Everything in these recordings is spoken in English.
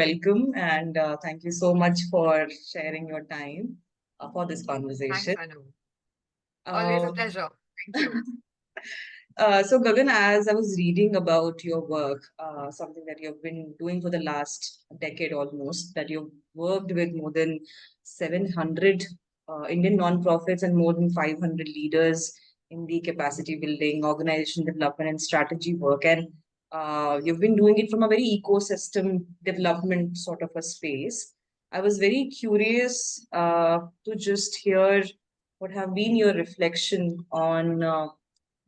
welcome and thank you so much for sharing your time for this Thanks, conversation. Anu. Always a Uh, pleasure. Thank you. so, Gagan, as I was reading about your work, something that you've been doing for the last decade almost, that you've worked with more than 700 Indian nonprofits and more than 500 leaders in the capacity building, organization development, and strategy work. And you've been doing it from a very ecosystem development sort of a space. I was very curious to just hear what have been your reflection on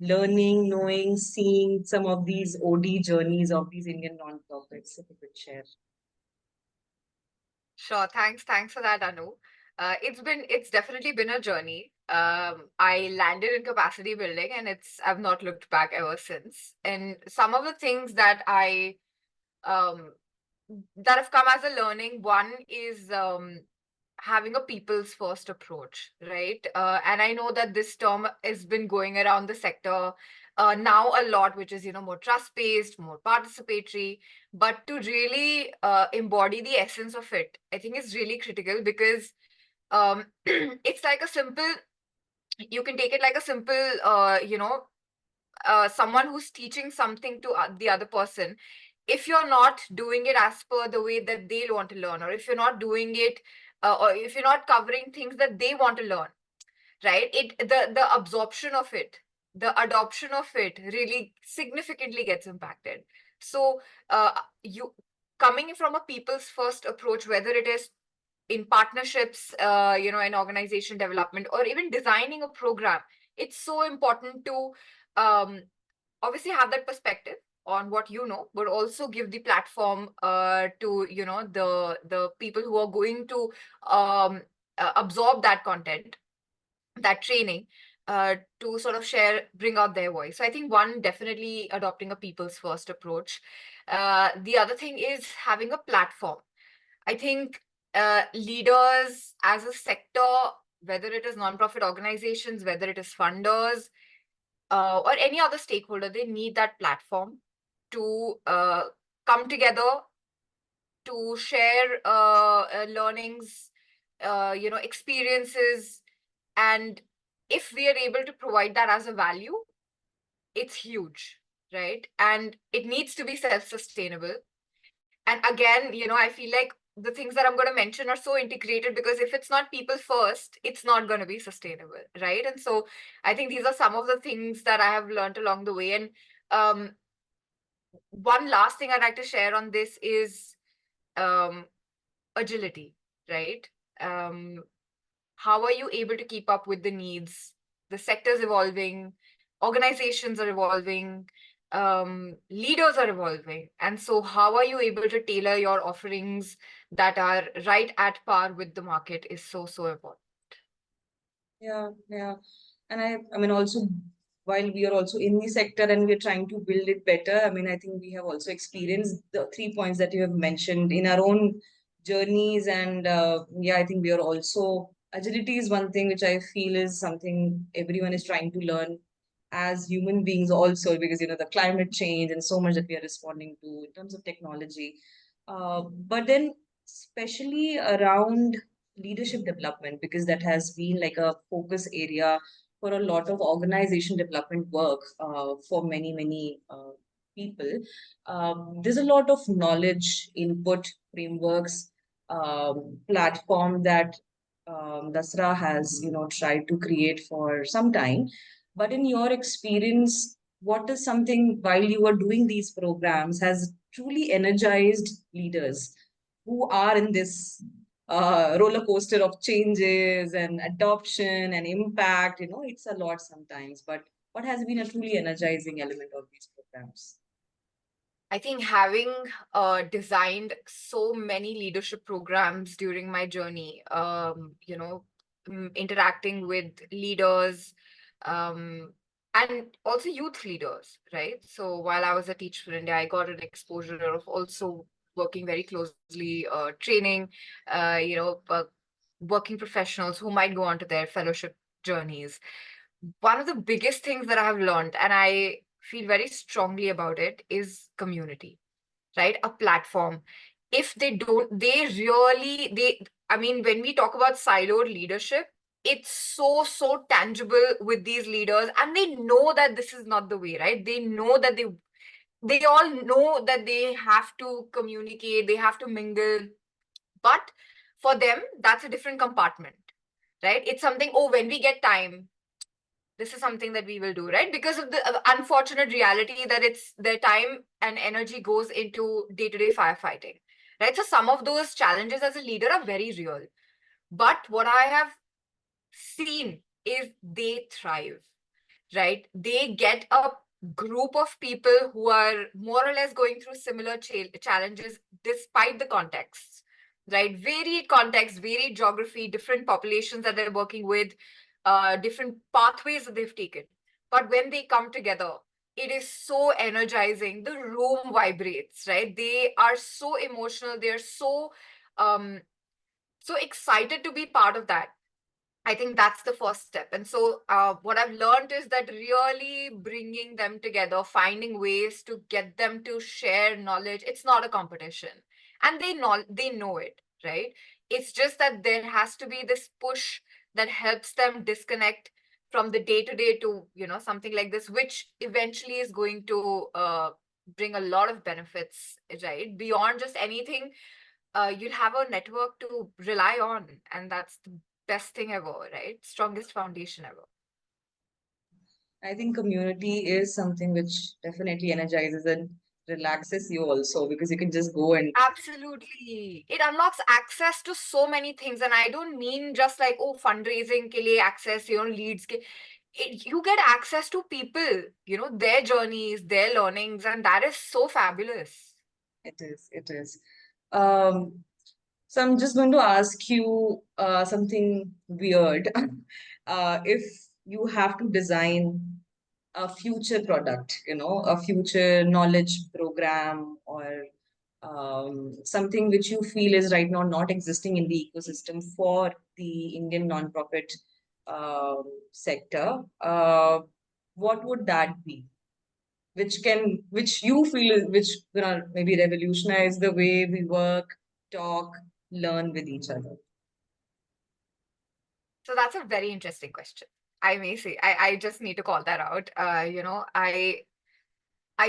learning, knowing, seeing some of these OD journeys of these Indian nonprofits, if you could share. Sure. Thanks for that, Anu. It's definitely been a journey. I landed in capacity building, and I've not looked back ever since. And some of the things um that have come as a learning, one is having a people's first approach, right? And I know that this term has been going around the sector now a lot, which is, more trust-based, more participatory. But to really embody the essence of it, I think is really critical because it's like a simple, you can take it like a simple, someone who's teaching something to the other person. If you're not doing it as per the way that they want to learn, or if you're not doing it, or if you're not covering things that they want to learn, right? The absorption of it, the adoption of it really significantly gets impacted. So you coming from a people's first approach, whether it is in partnerships, in organization development, or even designing a program, it's so important to um, obviously have that perspective on what you know, but also give the platform to the people who are going to absorb that content, that training, to sort of bring out their voice. So I think one, definitely adopting a people's first approach. The other thing is having a platform. I think leaders as a sector, whether it is nonprofit organizations, whether it is funders, or any other stakeholder, they need that platform to come together, to share learnings, experiences. And if we are able to provide that as a value, it's huge, right? And it needs to be self-sustainable. And again, I feel like the things that I'm going to mention are so integrated, because if it's not people first, it's not going to be sustainable, right? And so I think these are some of the things that I have learned along the way. And um, one last thing I'd like to share on this is um, agility, right? Um, how are you able to keep up with the needs? The sector's evolving, organizations are evolving, leaders are evolving. And so how are you able to tailor your offerings that are right at par with the market is so, so important. Yeah, yeah. And I mean, also, while we are also in the sector and we're trying to build it better, I mean, I think we have also experienced the 3 points that you have mentioned in our own journeys. And yeah, I think we are also, agility is one thing which I feel is something everyone is trying to learn as human beings also, because, the climate change and so much that we are responding to in terms of technology. But then, especially around leadership development, because that has been like a focus area for a lot of organization development work for many people. There's a lot of knowledge input frameworks, platform that Dasra has tried to create for some time. But in your experience, what is something while you are doing these programs has truly energized leaders who are in this roller coaster of changes and adoption and impact? It's a lot sometimes, but what has been a truly energizing element of these programs? I think having designed so many leadership programs during my journey, interacting with leaders, and also youth leaders, right? So while I was a Teach for India, I got an exposure of also working very closely, training, working professionals who might go on to their fellowship journeys. One of the biggest things that I have learned, and I feel very strongly about it, is community, right? A platform. if they don't, I mean, when we talk about siloed leadership, it's so tangible with these leaders, and they know that this is not the way, right? They know that they all know that they have to communicate, they have to mingle, but for them, that's a different compartment, right? It's something, oh, when we get time, this is something that we will do, right? Because of the unfortunate reality that it's their time and energy goes into day-to-day firefighting, right? So some of those challenges as a leader are very real. But what I have seen is they thrive, right? They get a group of people who are more or less going through similar challenges despite the contexts, right? Varied context, varied geography, different populations that they're working with, different pathways that they've taken. But when they come together, it is so energizing. The room vibrates, right? They are so emotional. They're um, so excited to be part of that. I think that's the first step. And so what I've learned is that really bringing them together, finding ways to get them to share knowledge, it's not a competition. And they know it, right? It's just that there has to be this push that helps them disconnect from the day-to-day to, something like this, which eventually is going to bring a lot of benefits, right? Beyond just anything, you'll have a network to rely on, and that's the best thing ever, right? Strongest foundation ever. I think community is something which definitely energizes and relaxes you also, because you can just go and Absolutely. It unlocks access to so many things. And I don't mean just like, oh, fundraising ke liye access, leads. You get access to people, their journeys, their learnings, and that is so fabulous. it is, it is. Um, so I'm just going to ask you something weird. If you have to design a future product, a future knowledge program, or something which you feel is right now not existing in the ecosystem for the Indian nonprofit sector, what would that be? Which you feel which gonna maybe revolutionize the way we work, talk, learn with each other. So that's a very interesting question. I may say, I just need to call that out. I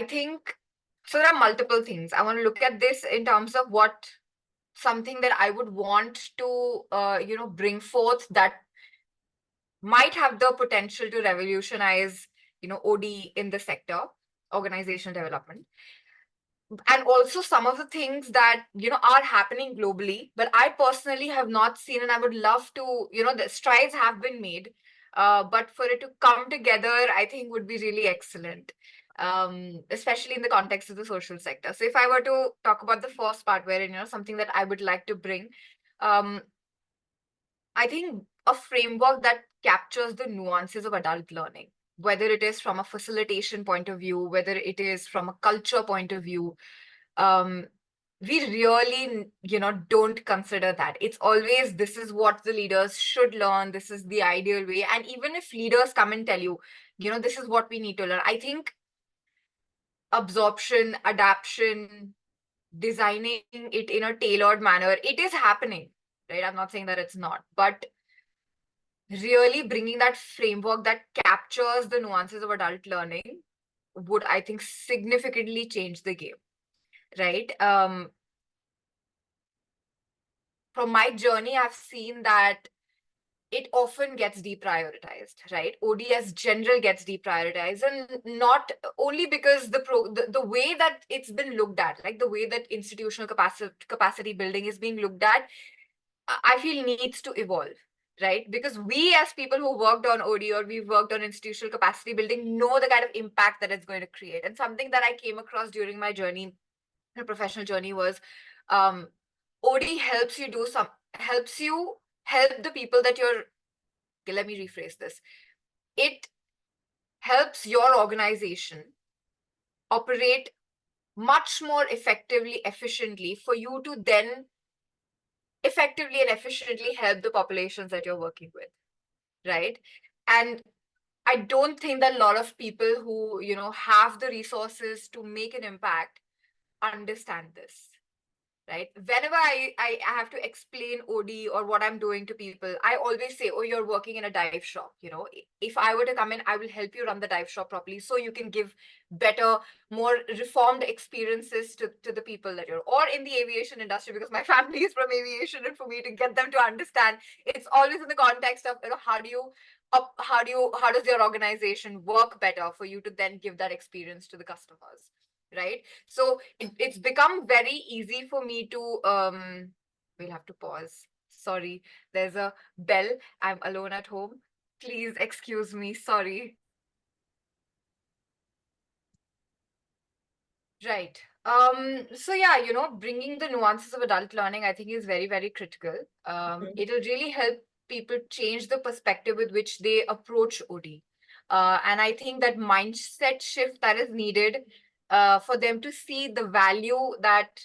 think so. There are multiple things. I want to look at this in terms of what something that I would want to, bring forth that might have the potential to revolutionize, OD in the sector, organizational development. And also some of the things that, are happening globally, but I personally have not seen, and I would love to, the strides have been made. But for it to come together, I think would be really excellent, especially in the context of the social sector. So if I were to talk about the first part, where, something that I would like to bring, um, I think a framework that captures the nuances of adult learning, whether it is from a facilitation point of view, whether it is from a culture point of view. um, we really, don't consider that. It's always, this is what the leaders should learn, this is the ideal way. And even if leaders come and tell you, this is what we need to learn, I think absorption, adaptation, designing it in a tailored manner, it is happening, right? I'm not saying that it's not, but really bringing that framework that captures the nuances of adult learning would, I think, significantly change the game, right? From my journey, I've seen that it often gets deprioritized, right? ODS general gets deprioritized, and not only because the way that it's been looked at, like the way that institutional capacity building is being looked at, I feel needs to evolve, right? Because we as people who worked on OD or we've worked on institutional capacity building know the kind of impact that it's going to create. And something that I came across during my journey, my professional journey, was um, OD helps you help the people that you're, okay, let me rephrase this. It helps your organization operate much more effectively, efficiently, for you to then effectively and efficiently help the populations that you're working with, right? And I don't think that a lot of people who, have the resources to make an impact understand this, right? Whenever I have to explain OD or what I'm doing to people, I always say, oh, you're working in a dive shop. If I were to come in, I will help you run the dive shop properly so you can give better, more reformed experiences to the people that or in the aviation industry, because my family is from aviation, and for me to get them to understand, it's always in the context of, how does your organization work better for you to then give that experience to the customers, right? So it's become very easy for me to we'll have to pause. Sorry, there's a bell. I'm alone at home. Please excuse me. Sorry. Right. So yeah, bringing the nuances of adult learning, I think, is very, very critical. It'll really help people change the perspective with which they approach OD. And I think that mindset shift that is needed for them to see the value that,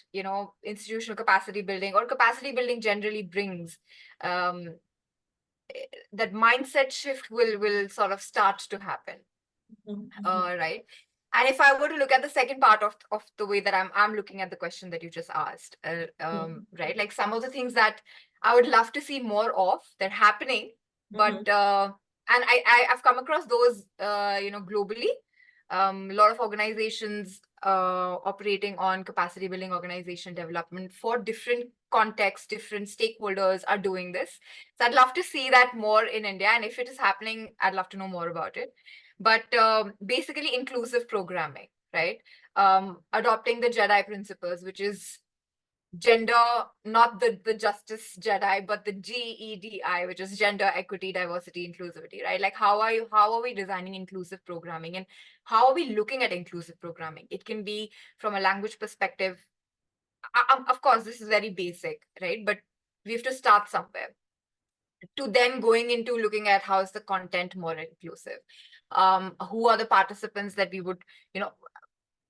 institutional capacity building or capacity building generally brings. Um, that mindset shift will sort of start to happen. Right. And if I were to look at the second part of the way that I'm looking at the question that you just asked, right, like some of the things that I would love to see more of that happening, but and I've come across those globally, a lot of organizations operating on capacity building, organization development for different contexts, different stakeholders are doing this. So I'd love to see that more in India, and if it is happening, I'd love to know more about it. But basically inclusive programming, right? Adopting the Jedi principles, which is gender, not the justice Jedi, but the GEDI, which is gender, equity, diversity, inclusivity, right? Like how are we designing inclusive programming, and how are we looking at inclusive programming? It can be from a language perspective. Of course, this is very basic, right? But we have to start somewhere, to then going into looking at how is the content more inclusive. Who are the participants that we would,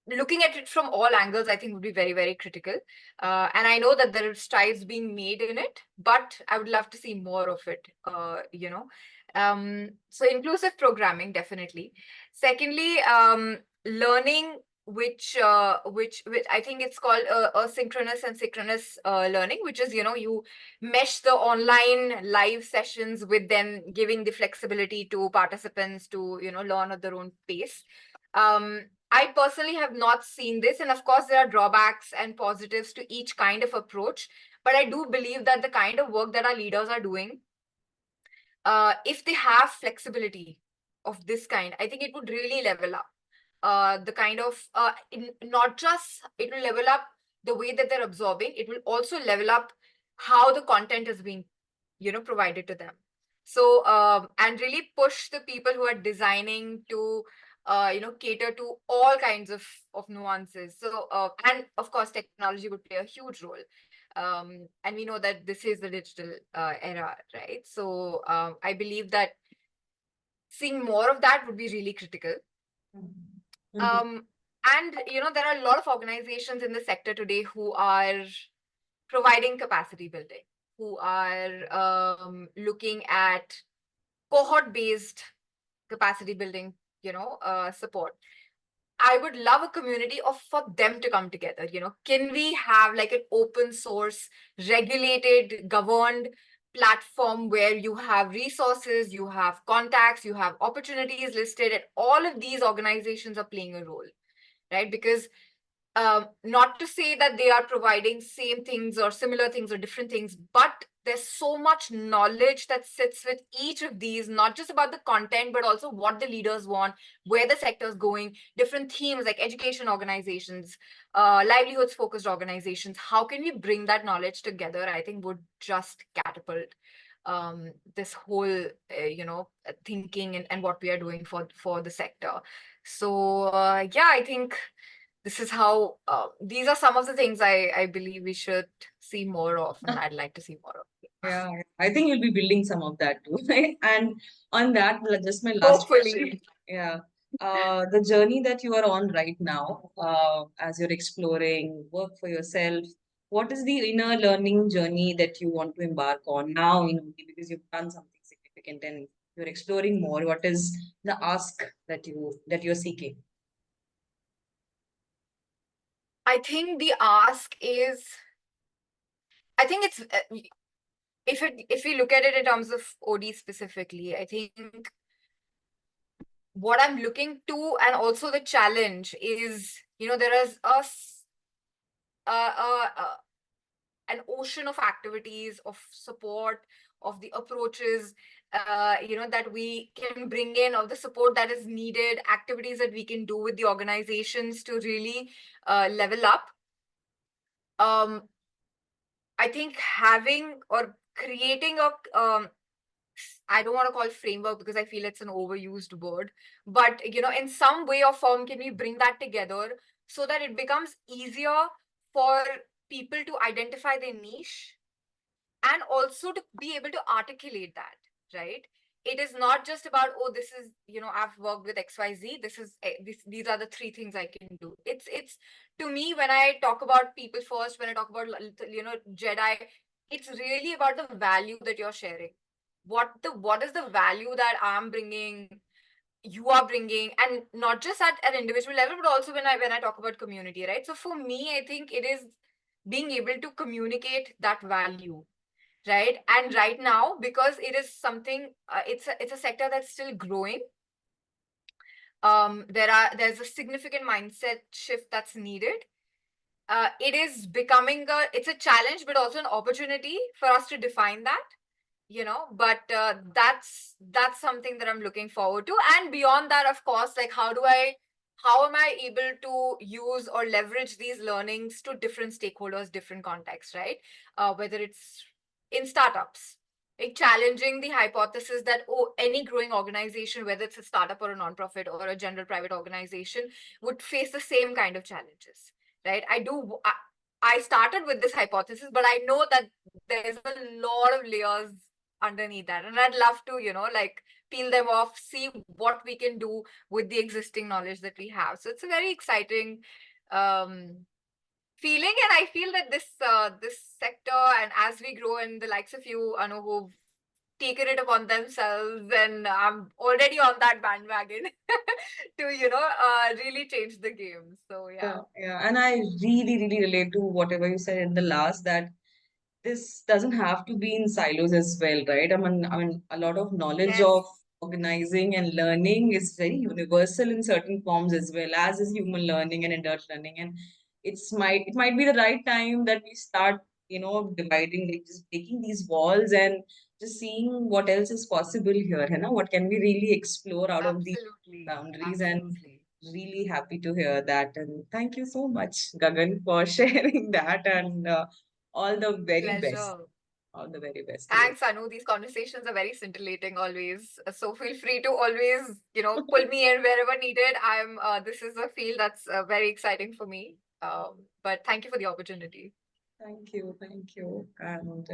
looking at it from all angles, I think would be very, very critical. And I know that there are strides being made in it, but I would love to see more of it, So inclusive programming, definitely. Secondly, learning, which I think it's called asynchronous and synchronous learning, which is, you mesh the online live sessions with then giving the flexibility to participants to, learn at their own pace. I personally have not seen this, and of course there are drawbacks and positives to each kind of approach, but I do believe that the kind of work that our leaders are doing, if they have flexibility of this kind, I think it would really level up the kind of not just it will level up the way that they're absorbing, it will also level up how the content is being provided to them. So and really push the people who are designing to cater to all kinds of nuances. So and of course technology would play a huge role, and we know that this is the digital era, right? So I believe that seeing more of that would be really critical. And there are a lot of organizations in the sector today who are providing capacity building, who are looking at cohort-based capacity building, support. I would love a community for them to come together. Can we have like an open source, regulated, governed platform where you have resources, you have contacts, you have opportunities listed, and all of these organizations are playing a role, right? Because not to say that they are providing same things or similar things or different things, but there's so much knowledge that sits with each of these, not just about the content, but also what the leaders want, where the sector is going, different themes like education organizations, livelihoods focused organizations. How can we bring that knowledge together? I think would just catapult this whole thinking and what we are doing for the sector. So yeah, I think this is how these are some of the things I believe we should see more of, and I'd like to see more of. Yeah, I think you'll be building some of that too. And on that, just my last question. Hopefully. Yeah. The journey that you are on right now, as you're exploring work for yourself, what is the inner learning journey that you want to embark on now in OT, because you've done something significant and you're exploring more? What is the ask that you're seeking? I think the ask is I think it's if we look at it in terms of OD specifically, I think what I'm looking to, and also the challenge is, there is an ocean of activities, of support, of the approaches, that we can bring in, of the support that is needed, activities that we can do with the organizations to really level up. I think having or creating a I don't want to call it framework because I feel it's an overused word, but in some way or form, can we bring that together so that it becomes easier for people to identify their niche and also to be able to articulate that, right? It is not just about, oh, this is, I've worked with XYZ, these are the three things I can do. It's to me, when I talk about people first, when I talk about, Jedi, it's really about the value that you're sharing. What is the value that I'm bringing, you are bringing, and not just at an individual level, but also when I talk about community, right? So for me, I think it is being able to communicate that value, right? And right now, because it is something, it's a sector that's still growing. There's a significant mindset shift that's needed. It is becoming it's a challenge, but also an opportunity for us to define that. But that's something that I'm looking forward to. And beyond that, of course, like how am I able to use or leverage these learnings to different stakeholders, different contexts, right? Whether it's in startups, like challenging the hypothesis that, oh, any growing organization, whether it's a startup or a nonprofit or a general private organization, would face the same kind of challenges, right? I started with this hypothesis, but I know that there's a lot of layers underneath that, and I'd love to like peel them off, see what we can do with the existing knowledge that we have. So it's a very exciting feeling, and I feel that this sector, and as we grow, and the likes of you, Anu, who've taken it upon themselves, and I'm already on that bandwagon to really change the game. So yeah. Yeah, and I really, really relate to whatever you said in the last, that this doesn't have to be in silos as well, right? I mean, a lot of knowledge Yes, of organizing and learning is very universal in certain forms as well, as is human learning and adult learning. And it might be the right time that we start, dividing, like just breaking these walls and just seeing what else is possible here, what can we really explore out of these absolutely, boundaries. And absolutely. really happy to hear that. And thank you so much, Gagan, for sharing that. And all the very best. Pleasure. All the very best to you. Thanks, Anu. These conversations are very scintillating always. So feel free to always, pull me in wherever needed. This is a field that's very exciting for me. But thank you for the opportunity. Thank you. Thank you. And